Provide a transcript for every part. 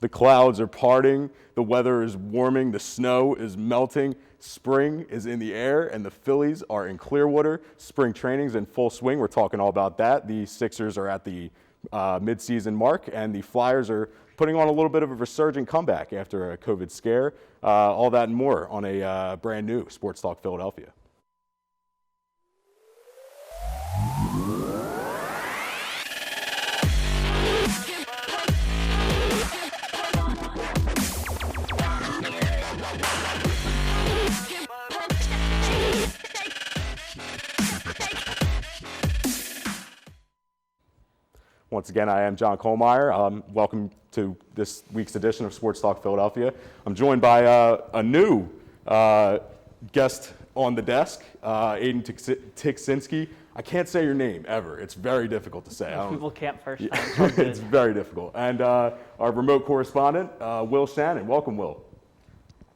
The clouds are parting, the weather is warming, the snow is melting, spring is in the air, and the Phillies are in Clearwater. Spring training's in full swing. We're talking all about that. The Sixers are at the midseason mark, and the Flyers are putting on a little bit of a resurgent comeback after a COVID scare. All that and more on a brand new Sports Talk Philadelphia. Once again, I am John Kuhlmeier. Welcome to this week's edition of Sports Talk Philadelphia. I'm joined by a new guest on the desk, Aiden Tiksinski. I can't say your name ever. It's very difficult to say. People can't first time. It's very difficult. And our remote correspondent, Will Shannon. Welcome, Will.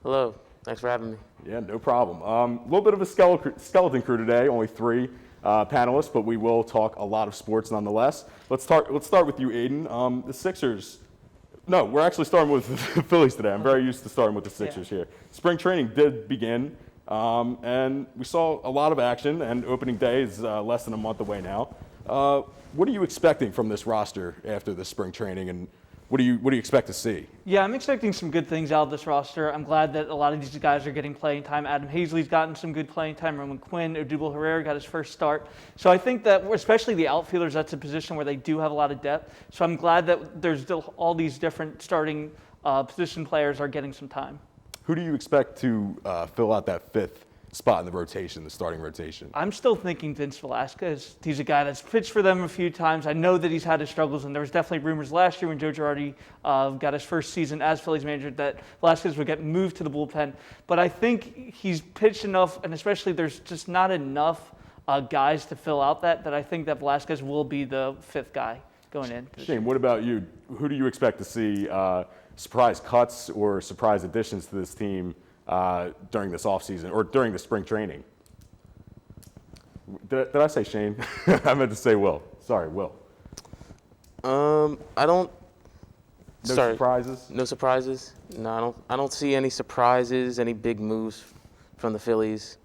Hello. Thanks for having me. Yeah, no problem. A little bit of a skeleton crew today, only three panelists, but we will talk a lot of sports nonetheless. Let's start with you, Aiden. The Sixers. No, we're actually starting with the Phillies today. I'm very used to starting with the Sixers here. Spring training did begin, and we saw a lot of action, and opening day is less than a month away now. What are you expecting from this roster after the spring training, and what do you expect to see? Yeah, I'm expecting some good things out of this roster. I'm glad that a lot of these guys are getting playing time. Adam Hazley's gotten some good playing time. Roman Quinn, Odubel Herrera got his first start. So I think that, especially the outfielders, that's a position where they do have a lot of depth. So I'm glad that there's still all these different starting position players are getting some time. Who do you expect to fill out that fifth spot in the rotation, the starting rotation? I'm still thinking Vince Velasquez. He's a guy that's pitched for them a few times. I know that he's had his struggles, and there was definitely rumors last year when Joe Girardi got his first season as Phillies manager that Velasquez would get moved to the bullpen. But I think he's pitched enough, and especially there's just not enough guys to fill out that I think that Velasquez will be the fifth guy going in. Shane, what about you? Who do you expect to see surprise cuts or surprise additions to this team during this offseason or during the spring training? Did I say Shane? I meant to say Will. Sorry, Will. I don't. No surprises? No surprises. No, I don't see any surprises, any big moves from the Phillies.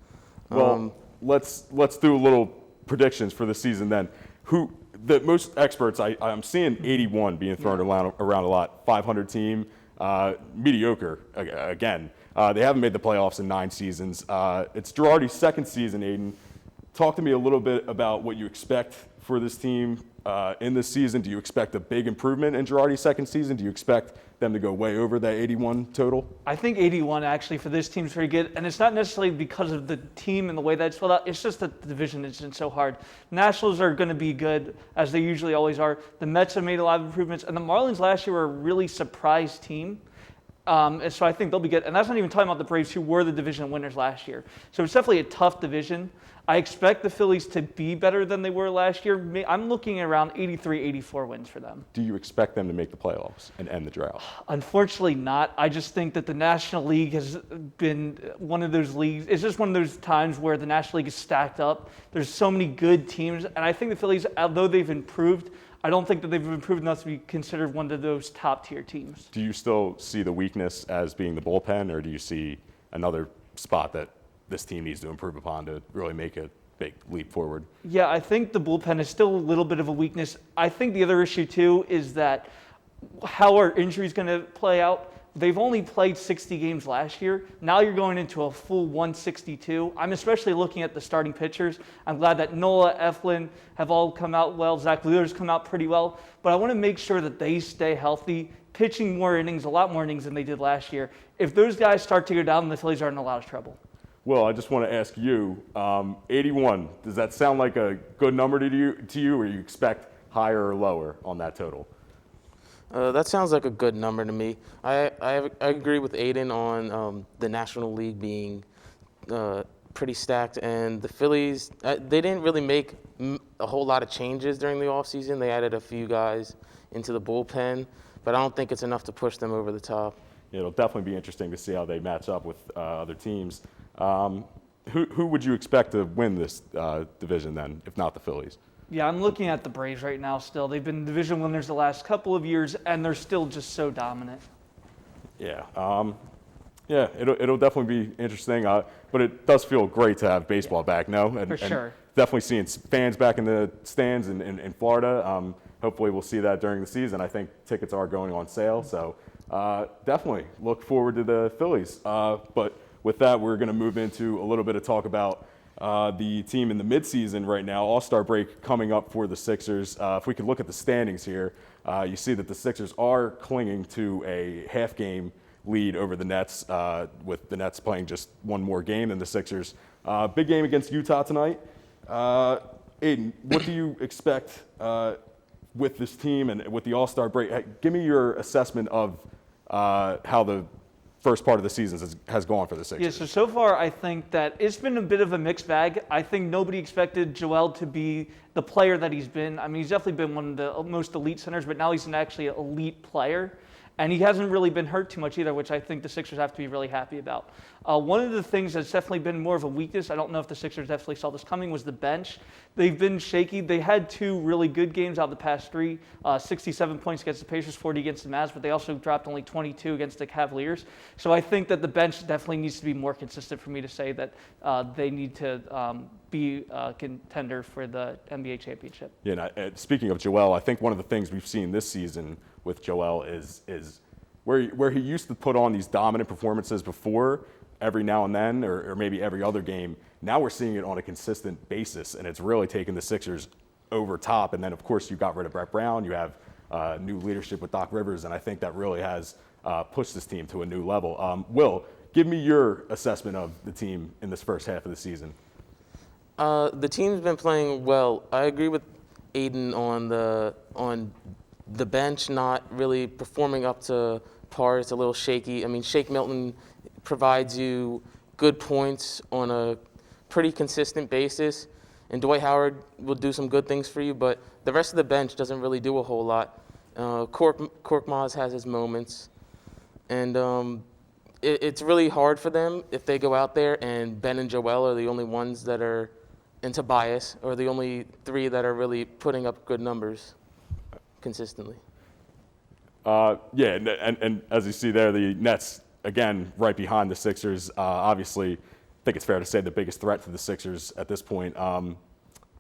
Well, let's do a little predictions for the season then. Most experts, I'm seeing 81 being thrown around a lot. 500 team, mediocre again. They haven't made the playoffs in 9 seasons. It's Girardi's second season, Aiden. Talk to me a little bit about what you expect for this team in this season. Do you expect a big improvement in Girardi's second season? Do you expect them to go way over that 81 total? I think 81 actually for this team is very good, and it's not necessarily because of the team and the way that it's filled out. It's just that the division is so hard. Nationals are going to be good, as they usually always are. The Mets have made a lot of improvements, and the Marlins last year were a really surprise team. And so I think they'll be good. And that's not even talking about the Braves, who were the division winners last year. So it's definitely a tough division. I expect the Phillies to be better than they were last year. I'm looking at around 83, 84 wins for them. Do you expect them to make the playoffs and end the drought? Unfortunately not. I just think that the National League has been one of those leagues. It's just one of those times where the National League is stacked up. There's so many good teams. And I think the Phillies, although they've improved, I don't think that they've improved enough to be considered one of those top-tier teams. Do you still see the weakness as being the bullpen, or do you see another spot that this team needs to improve upon to really make a big leap forward? Yeah, I think the bullpen is still a little bit of a weakness. I think the other issue, too, is that how are injuries going to play out? They've only played 60 games last year. Now you're going into a full 162. I'm especially looking at the starting pitchers. I'm glad that Nola, Eflin have all come out well. Zach Wheeler's come out pretty well. But I want to make sure that they stay healthy, pitching more innings, a lot more innings than they did last year. If those guys start to go down, the Phillies are in a lot of trouble. Well, I just want to ask you, 81, does that sound like a good number to you, or you expect higher or lower on that total? That sounds like a good number to me. I agree with Aiden on the National League being pretty stacked, and the Phillies, they didn't really make a whole lot of changes during the offseason. They added a few guys into the bullpen, but I don't think it's enough to push them over the top. It'll definitely be interesting to see how they match up with other teams. Who would you expect to win this division then, if not the Phillies? Yeah, I'm looking at the Braves right now still. They've been division winners the last couple of years, and they're still just so dominant. Yeah. Yeah, it'll definitely be interesting, but it does feel great to have baseball back, no? For sure. Definitely seeing fans back in the stands in Florida. Hopefully we'll see that during the season. I think tickets are going on sale, so definitely look forward to the Phillies. But with that, we're going to move into a little bit of talk about the team in the midseason right now. All-Star break coming up for the Sixers. If we could look at the standings here, you see that the Sixers are clinging to a half-game lead over the Nets, with the Nets playing just one more game than the Sixers. Big game against Utah tonight. Aiden, what do you expect with this team and with the All-Star break? Give me your assessment of how the first part of the season has gone for the Sixers. Yeah, so far I think that it's been a bit of a mixed bag. I think nobody expected Joel to be the player that he's been. I mean, he's definitely been one of the most elite centers, but now he's an actually elite player. And he hasn't really been hurt too much either, which I think the Sixers have to be really happy about. One of the things that's definitely been more of a weakness, I don't know if the Sixers definitely saw this coming, was the bench. They've been shaky. They had two really good games out of the past three, 67 points against the Pacers, 40 against the Mavs, but they also dropped only 22 against the Cavaliers. So I think that the bench definitely needs to be more consistent for me to say that they need to be a contender for the NBA championship. Yeah, and speaking of Joel, I think one of the things we've seen this season with Joel is where he used to put on these dominant performances before every now and then, or maybe every other game. Now we're seeing it on a consistent basis, and it's really taken the Sixers over top. And then, of course, you got rid of Brett Brown. You have new leadership with Doc Rivers, and I think that really has pushed this team to a new level. Will, give me your assessment of the team in this first half of the season. The team's been playing well. I agree with Aiden on the bench not really performing up to par. It's a little shaky. I mean, Shake Milton provides you good points on a pretty consistent basis, and Dwight Howard will do some good things for you, but the rest of the bench doesn't really do a whole lot. Korkmaz has his moments, and it's really hard for them if they go out there and Ben and Joel are the only ones that are, and Tobias are the only three that are really putting up good numbers consistently. Yeah, and as you see there, the Nets, again, right behind the Sixers. Obviously, I think it's fair to say the biggest threat to the Sixers at this point. On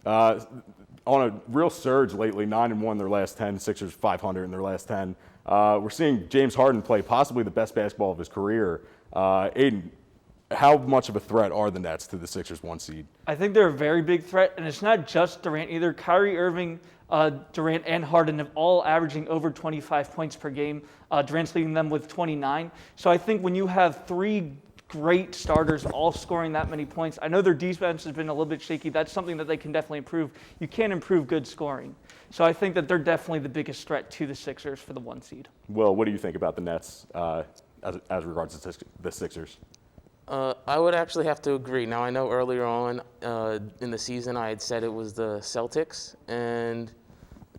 a real surge lately, 9-1 in their last 10, Sixers 500 in their last 10. We're seeing James Harden play possibly the best basketball of his career. Aiden, how much of a threat are the Nets to the Sixers 1 seed? I think they're a very big threat, and it's not just Durant either. Kyrie Irving, Durant, and Harden have all averaging over 25 points per game. Durant's leading them with 29. So I think when you have three great starters all scoring that many points, I know their defense has been a little bit shaky. That's something that they can definitely improve. You can't improve good scoring. So I think that they're definitely the biggest threat to the Sixers for the 1 seed. Will, what do you think about the Nets as regards to the Sixers? I would actually have to agree. Now, I know earlier on in the season I had said it was the Celtics, and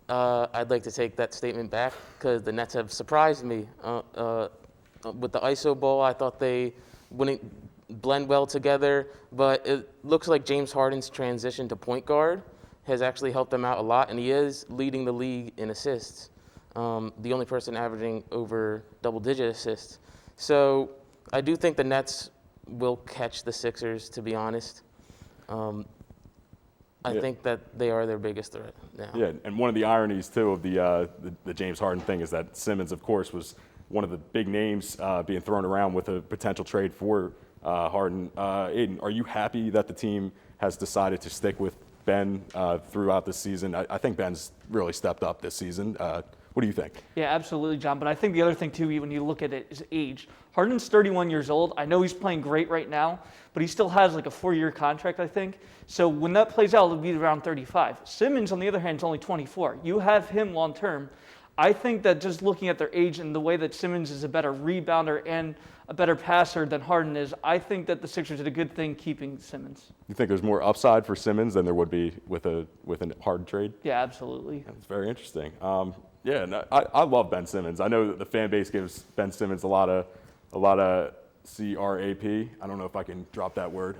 I'd like to take that statement back because the Nets have surprised me. With the ISO ball, I thought they wouldn't blend well together, but it looks like James Harden's transition to point guard has actually helped them out a lot, and he is leading the league in assists, the only person averaging over double-digit assists. So I do think the Nets will catch the Sixers, to be honest. I think that they are their biggest threat now. Yeah, and one of the ironies, too, of the James Harden thing is that Simmons, of course, was one of the big names being thrown around with a potential trade for Harden. Aiden, are you happy that the team has decided to stick with Ben throughout this season? I think Ben's really stepped up this season. What do you think? Yeah, absolutely, John. But I think the other thing, too, when you look at it, is age. Harden's 31 years old. I know he's playing great right now, but he still has like a 4-year contract, I think. So when that plays out, it'll be around 35. Simmons, on the other hand, is only 24. You have him long term. I think that just looking at their age and the way that Simmons is a better rebounder and a better passer than Harden is, I think that the Sixers did a good thing keeping Simmons. You think there's more upside for Simmons than there would be with a Harden trade? Yeah, absolutely. That's very interesting. Yeah, no, I love Ben Simmons. I know that the fan base gives Ben Simmons a lot of CRAP. I don't know if I can drop that word,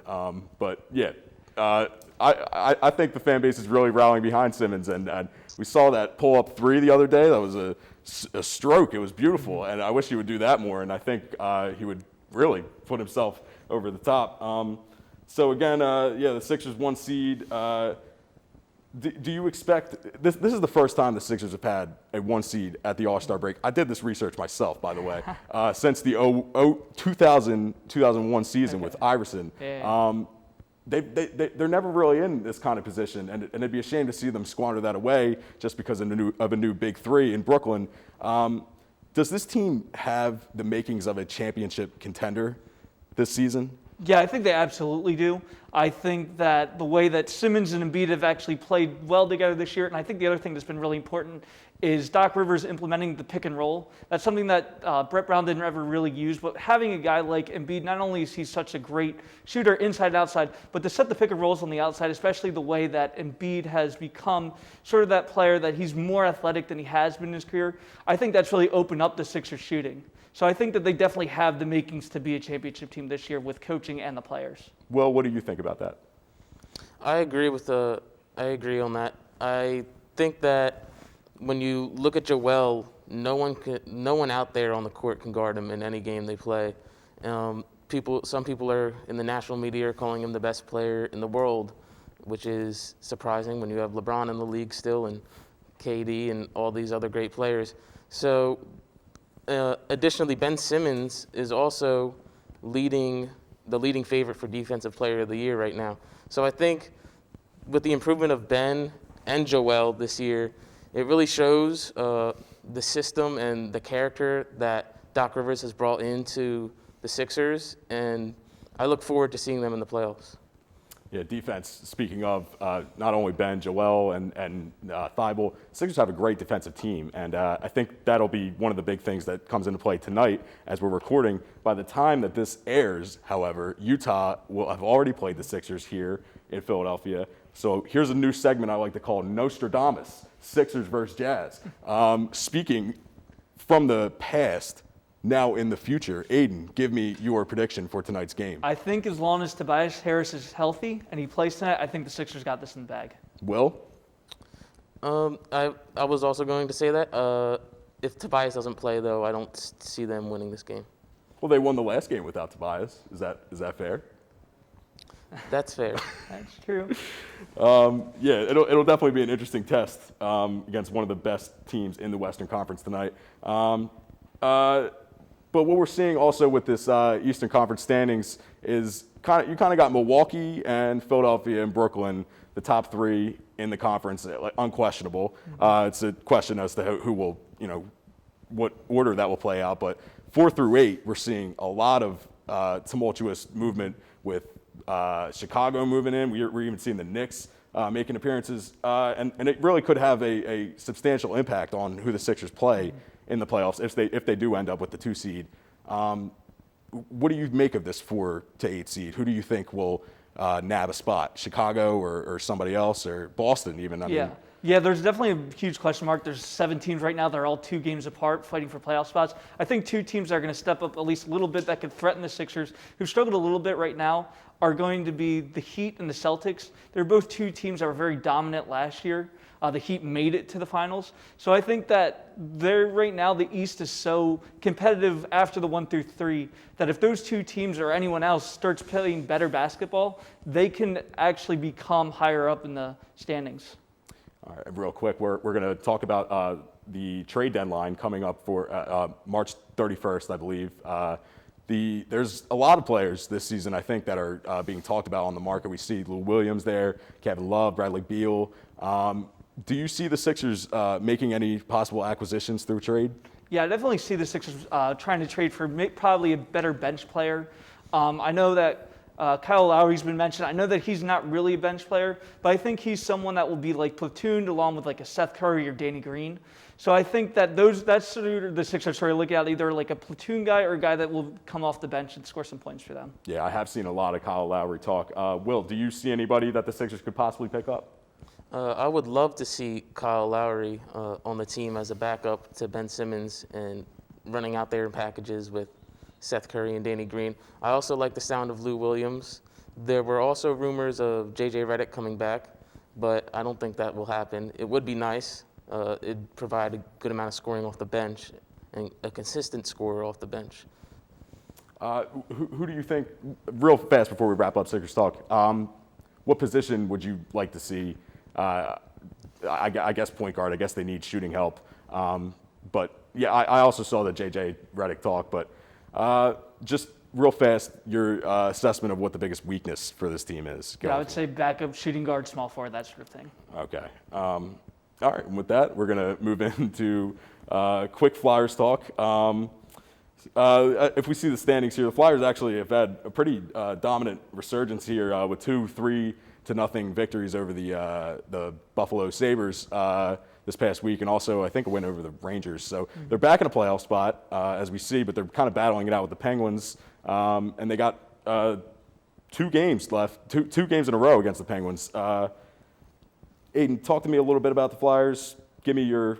but yeah, I think the fan base is really rallying behind Simmons, and we saw that pull-up three the other day. That was a stroke. It was beautiful, and I wish he would do that more, and I think he would really put himself over the top. So again, the Sixers 1 seed. Do you expect this? This is the first time the Sixers have had a 1 seed at the All-Star break. I did this research myself, by the way, since the 2001 season with Iverson. Yeah. They're never really in this kind of position, and it'd be a shame to see them squander that away just because of a new big three in Brooklyn. Does this team have the makings of a championship contender this season? Yeah, I think they absolutely do. I think that the way that Simmons and Embiid have actually played well together this year, and I think the other thing that's been really important is Doc Rivers implementing the pick and roll. That's something that Brett Brown didn't ever really use, but having a guy like Embiid, not only is he such a great shooter inside and outside, but to set the pick and rolls on the outside, especially the way that Embiid has become sort of that player that he's more athletic than he has been in his career, I think that's really opened up the Sixers shooting. So I think that they definitely have the makings to be a championship team this year with coaching and the players. Well, what do you think about that? I agree on that. I think that when you look at Joel, no one out there on the court can guard him in any game they play. Some people are in the national media are calling him the best player in the world, which is surprising when you have LeBron in the league still and KD and all these other great players. So additionally, Ben Simmons is also the leading favorite for Defensive Player of the Year right now. So I think with the improvement of Ben and Joel this year, it really shows the system and the character that Doc Rivers has brought into the Sixers, and I look forward to seeing them in the playoffs. Yeah, defense, speaking of not only Ben, Joel, and Thibault, Sixers have a great defensive team, and I think that'll be one of the big things that comes into play tonight as we're recording. By the time that this airs, however, Utah will have already played the Sixers here in Philadelphia. So here's a new segment I like to call Nostradamus, Sixers versus Jazz. Speaking from the past, now in the future, Aiden, give me your prediction for tonight's game. I think as long as Tobias Harris is healthy and he plays tonight, I think the Sixers got this in the bag. Will? I was also going to say that. If Tobias doesn't play, though, I don't see them winning this game. Well, they won the last game without Tobias. Is that fair? That's fair. That's true. It'll definitely be an interesting test against one of the best teams in the Western Conference tonight. But what we're seeing also with this Eastern Conference standings is you kind of got Milwaukee and Philadelphia and Brooklyn, the top three in the conference, unquestionable. It's a question as to who will, what order that will play out. But 4 through 8, we're seeing a lot of tumultuous movement with Chicago moving in. We're even seeing the Knicks making appearances, and it really could have a substantial impact on who the Sixers play in the playoffs if they do end up with the 2 seed. What do you make of this 4 to 8 seed? Who do you think will nab a spot? Chicago or somebody else, or Boston even? I mean, Yeah, there's definitely a huge question mark. There's 7 teams right now. They're all 2 games apart fighting for playoff spots. I think 2 teams that are going to step up at least a little bit that could threaten the Sixers, who've struggled a little bit right now, are going to be the Heat and the Celtics. They're both 2 teams that were very dominant last year. The Heat made it to the finals. So I think that right now the East is so competitive after the 1 through 3 that if those 2 teams or anyone else starts playing better basketball, they can actually become higher up in the standings. All right, real quick, we're going to talk about the trade deadline coming up for March 31st, I believe. There's a lot of players this season, I think, that are being talked about on the market. We see Lou Williams there, Kevin Love, Bradley Beal. Do you see the Sixers making any possible acquisitions through trade? Yeah, I definitely see the Sixers trying to trade for probably a better bench player. I know that Kyle Lowry's been mentioned. I know that he's not really a bench player, but I think he's someone that will be like platooned along with like a Seth Curry or Danny Green. So I think that that's sort of the Sixers sort of look at either like a platoon guy or a guy that will come off the bench and score some points for them. Yeah, I have seen a lot of Kyle Lowry talk. Will, do you see anybody that the Sixers could possibly pick up? I would love to see Kyle Lowry on the team as a backup to Ben Simmons and running out there in packages with Seth Curry and Danny Green. I also like the sound of Lou Williams There were also rumors of J.J. Redick coming back, but I don't think that will happen. It would be nice. It'd provide a good amount of scoring off the bench and a consistent scorer off the bench. Who do you think, real fast before we wrap up Sixers Talk, what position would you like to see? I guess point guard. I guess they need shooting help. But yeah, I also saw the J.J. Redick talk. But just real fast, your assessment of what the biggest weakness for this team is. Yeah, I would say backup, shooting guard, small forward, that sort of thing. Okay. All right. And with that, we're going to move into quick Flyers talk. If we see the standings here, the Flyers actually have had a pretty dominant resurgence here with 2-3-0 victories over the Buffalo Sabres this past week, and also I think a win over the Rangers. So they're back in a playoff spot as we see, but they're kind of battling it out with the Penguins, and they got 2 games left, two games in a row against the Penguins. Aiden, talk to me a little bit about the Flyers. Give me your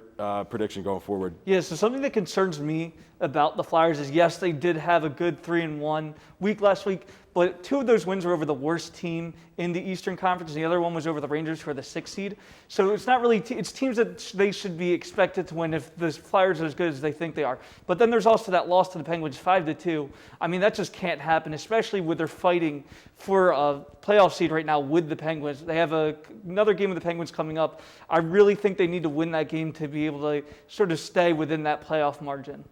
prediction going forward. Yeah, so something that concerns me about the Flyers is, yes, they did have a good 3-1 week last week, but 2 of those wins were over the worst team in the Eastern Conference, and the other one was over the Rangers, who are the 6th seed. So it's not really, it's teams that they should be expected to win if the Flyers are as good as they think they are. But then there's also that loss to the Penguins, 5-2. I mean, that just can't happen, especially with their fighting for a playoff seed right now with the Penguins. They have another game with the Penguins coming up. I really think they need to win that game to be able to sort of stay within that playoff margin.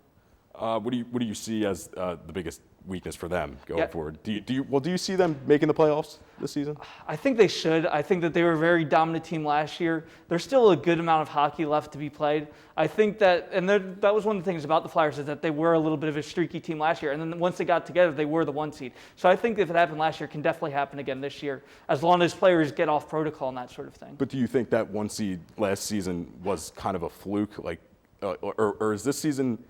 What do you see as the biggest weakness for them going forward? Do you see them making the playoffs this season? I think they should. I think that they were a very dominant team last year. There's still a good amount of hockey left to be played. I think that, and that was one of the things about the Flyers, is that they were a little bit of a streaky team last year, and then once they got together, they were the 1 seed. So I think if it happened last year, it can definitely happen again this year, as long as players get off protocol and that sort of thing. But do you think that 1 seed last season was kind of a fluke, or is this season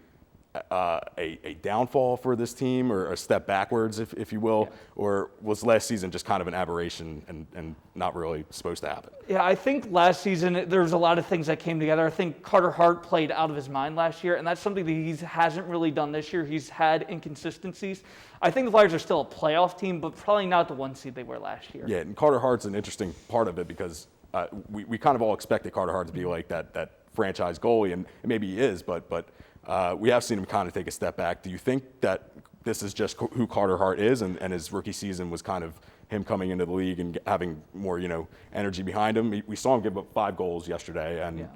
a downfall for this team, or a step backwards, if you will, or was last season just kind of an aberration and not really supposed to happen? Yeah, I think last season there was a lot of things that came together. I think Carter Hart played out of his mind last year, and that's something that he hasn't really done this year. He's had inconsistencies. I think the Flyers are still a playoff team, but probably not the 1 seed they were last year. Yeah, and Carter Hart's an interesting part of it because we kind of all expected Carter Hart to be like that franchise goalie, and maybe he is, but we have seen him kind of take a step back. Do you think that this is just who Carter Hart is, and his rookie season was kind of him coming into the league and having more, energy behind him? We saw him give up 5 goals yesterday, and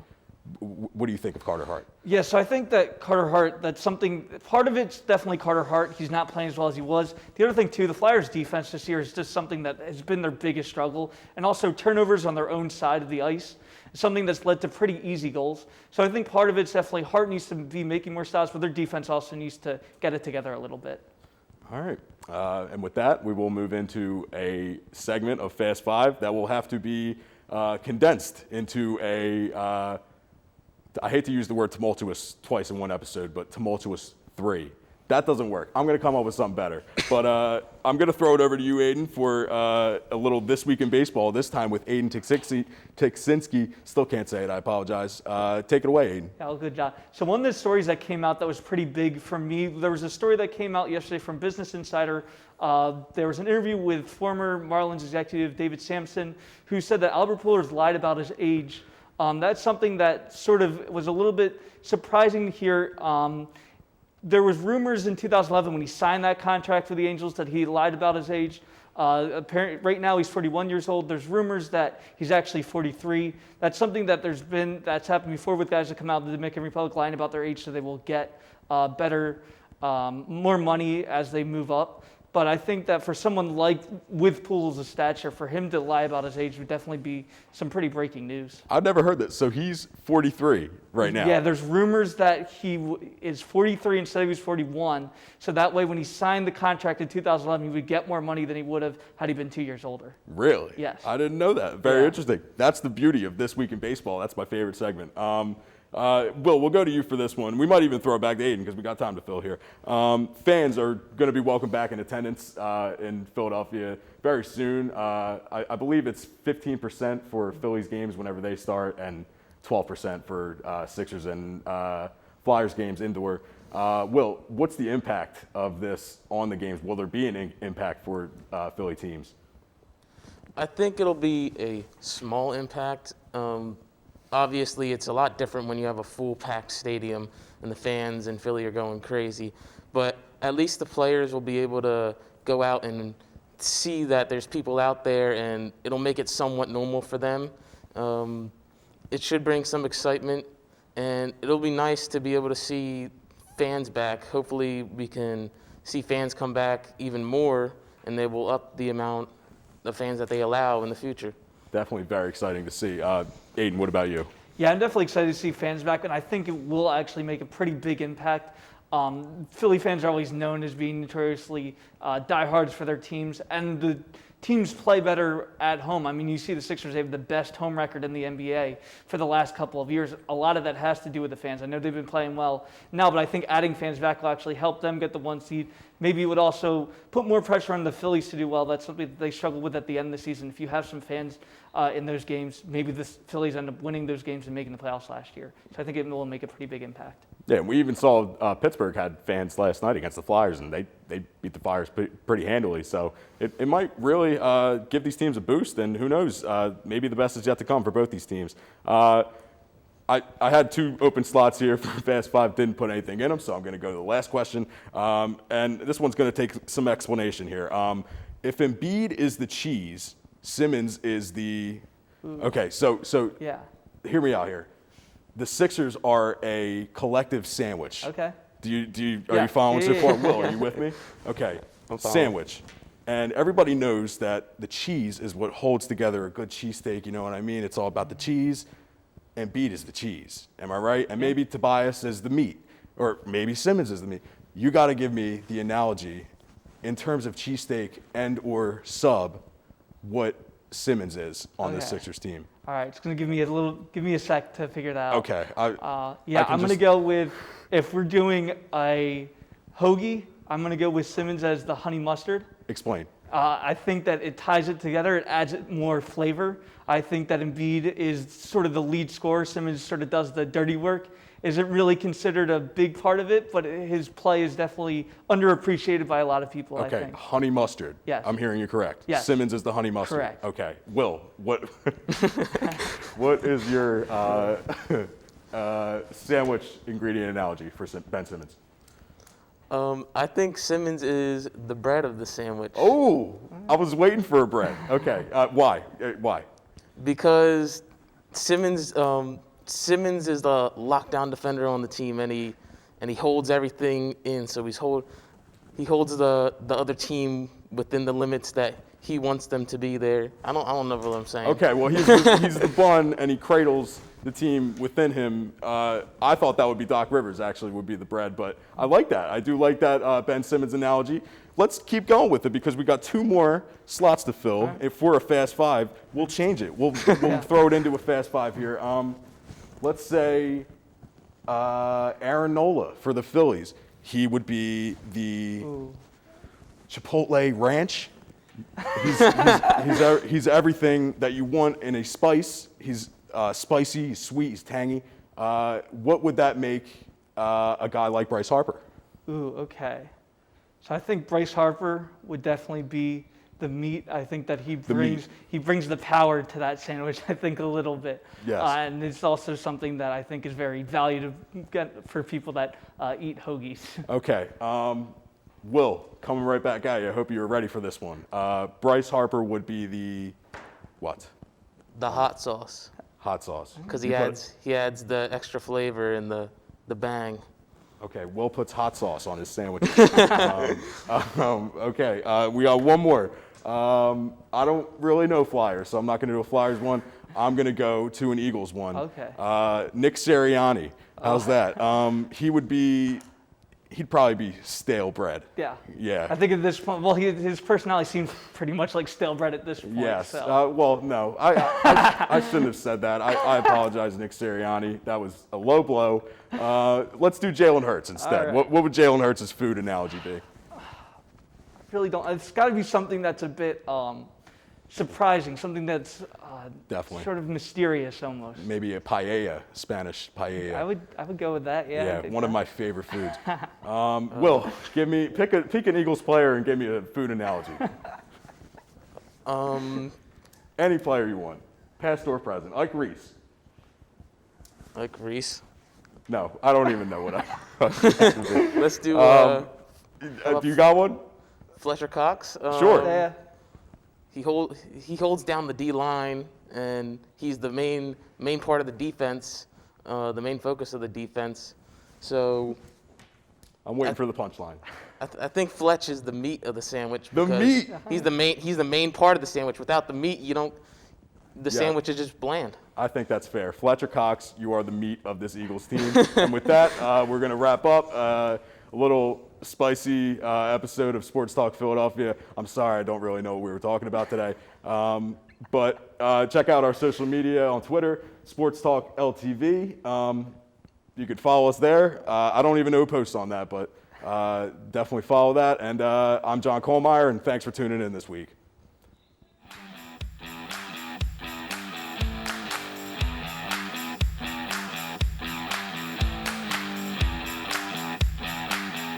what do you think of Carter Hart? Yeah, so I think that Carter Hart, that's something, part of it's definitely Carter Hart. He's not playing as well as he was. The other thing, too, the Flyers' defense this year is just something that has been their biggest struggle, and also turnovers on their own side of the ice. Something that's led to pretty easy goals. So I think part of it's definitely Hart needs to be making more stops, but their defense also needs to get it together a little bit. All right. And with that, we will move into a segment of Fast Five that will have to be condensed into I hate to use the word tumultuous twice in one episode, but tumultuous 3. That doesn't work. I'm going to come up with something better. But I'm going to throw it over to you, Aiden, for a little This Week in Baseball, this time with Aiden Tiksinski. Still can't say it. I apologize. Take it away, Aiden. Yeah, well, good job. So one of the stories that came out that was pretty big for me, there was a story that came out yesterday from Business Insider. There was an interview with former Marlins executive David Sampson, who said that Albert Pujols lied about his age. That's something that sort of was a little bit surprising to hear. There was rumors in 2011 when he signed that contract for the Angels that he lied about his age. Apparently, right now he's 41 years old. There's rumors that he's actually 43. That's something that that's happened before with guys that come out of the Dominican Republic lying about their age so they will get more money as they move up. But I think that for someone with Pujols' stature, for him to lie about his age would definitely be some pretty breaking news. I've never heard that. So he's 43 right now. Yeah, there's rumors that he is 43 instead of he's 41. So that way, when he signed the contract in 2011, he would get more money than he would have had he been 2 years older. Really? Yes. I didn't know that. Very interesting. That's the beauty of This Week in Baseball. That's my favorite segment. Will, we'll go to you for this one. We might even throw it back to Aiden because we got time to fill here. Fans are going to be welcome back in attendance in Philadelphia very soon. I believe it's 15% for Phillies games whenever they start and 12% for Sixers and Flyers games indoor. Will, what's the impact of this on the games? Will there be an impact for Philly teams? I think it'll be a small impact. Obviously, it's a lot different when you have a full packed stadium and the fans in Philly are going crazy. But at least the players will be able to go out and see that there's people out there, and it'll make it somewhat normal for them. It should bring some excitement, and it'll be nice to be able to see fans back. Hopefully, we can see fans come back even more, and they will up the amount of fans that they allow in the future. Definitely very exciting to see. Aiden, what about you? Yeah, I'm definitely excited to see fans back, and I think it will actually make a pretty big impact. Philly fans are always known as being notoriously diehards for their teams, and the teams play better at home. I mean, you see the Sixers, they have the best home record in the NBA for the last couple of years. A lot of that has to do with the fans. I know they've been playing well now, but I think adding fans back will actually help them get the 1 seed. Maybe it would also put more pressure on the Phillies to do well. That's something that they struggled with at the end of the season. If you have some fans in those games, maybe the Phillies end up winning those games and making the playoffs last year. So I think it will make a pretty big impact. Yeah, we even saw Pittsburgh had fans last night against the Flyers, and they beat the Flyers pretty handily. So it might really give these teams a boost, and who knows, maybe the best is yet to come for both these teams. I had 2 open slots here for Fast 5, didn't put anything in them, so I'm going to go to the last question. And this one's going to take some explanation here. If Embiid is the cheese, Simmons is the... Okay, so Yeah. hear me out here. The Sixers are a collective sandwich. Okay. Are you Yeah. following so Yeah. far? Will, are you with me? Okay. I'm following. Sandwich. And everybody knows that the cheese is what holds together a good cheesesteak, you know what I mean? It's all about the cheese. Embiid is the cheese. Am I right? And maybe Tobias is the meat. Or maybe Simmons is the meat. You got to give me the analogy in terms of cheesesteak and or sub what Simmons is on this Okay. Sixers team. All right, it's going to give me a sec to figure that out. Okay. Yeah, can I'm going to just- go with, if we're doing a hoagie, I'm going to go with Simmons as the honey mustard. Explain. I think that it ties it together. It adds it more flavor. I think that Embiid is sort of the lead scorer. Simmons sort of does the dirty work. Isn't really considered a big part of it, but his play is definitely underappreciated by a lot of people, I Okay, think. honey mustard. Yes. I'm hearing you correct. Yes. Simmons is the honey mustard. Correct. Okay. Will, what what is your sandwich ingredient analogy for Ben Simmons? I think Simmons is the bread of the sandwich. Oh, I was waiting for a bread. Okay. Why? Why? Because Simmons is the lockdown defender on the team, and he holds everything in. So he holds the other team within the limits that he wants them to be there. I don't know what I'm saying. Okay, well, he's the bun, and he cradles the team within him. I thought that would be Doc Rivers, actually, would be the bread, but I like that. I do like that Ben Simmons analogy. Let's keep going with it because we got 2 more slots to fill. Right. If we're a Fast 5, we'll change it. We'll throw it into a Fast 5 here. Let's say Aaron Nola for the Phillies. He would be the Chipotle Ranch. He's everything that you want in a spice. He's spicy, he's sweet, he's tangy. What would that make a guy like Bryce Harper? Ooh, okay. So I think Bryce Harper would definitely be the meat. I think that he brings the power to that sandwich, I think, a little bit. Yes. And it's also something that I think is very valued for people that eat hoagies. Okay. Will, coming right back at you. I hope you were ready for this one. Bryce Harper would be the what? The hot sauce, Hot sauce. because You he adds the extra flavor and the bang. Okay, Will puts hot sauce on his sandwich. Okay, we got one more. I don't really know Flyers, so I'm not going to do a Flyers one. I'm going to go to an Eagles one. Okay. Nick Sirianni. How's that? He'd probably be stale bread. Yeah. Yeah. I think at this point, well, his personality seems pretty much like stale bread at this point. Yes. So. Well, no, I shouldn't have said that. I apologize, Nick Sirianni. That was a low blow. Let's do Jalen Hurts instead. All right. What would Jalen Hurts' food analogy be? I really don't. It's got to be something that's a bit surprising, something that's Definitely. sort of mysterious almost. Maybe a paella, Spanish paella. I would go with that. Yeah. Yeah, I think one of that. my favorite foods. Will, pick an Eagles player and give me a food analogy. Any player you want, past or present. Like Reese. Like Reese. No, I don't even know what I. Let's do Do you got one? Fletcher Cox. Sure. Yeah. He holds down the D line, and he's the main part of the defense, the main focus of the defense. So I'm waiting for the punchline. I think Fletch is the meat of the sandwich. The because meat. He's the main part of the sandwich. Without the meat, you don't. The sandwich is just bland. I think that's fair. Fletcher Cox, you are the meat of this Eagles team. And with that, we're going to wrap up a little spicy episode of Sports Talk Philadelphia. I'm sorry, I don't really know what we were talking about today. But check out our social media on Twitter, Sports Talk LTV. You could follow us there. I don't even know who posts on that, but definitely follow that. And I'm John Kuhlmeier, and thanks for tuning in this week.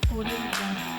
Audio Jungle.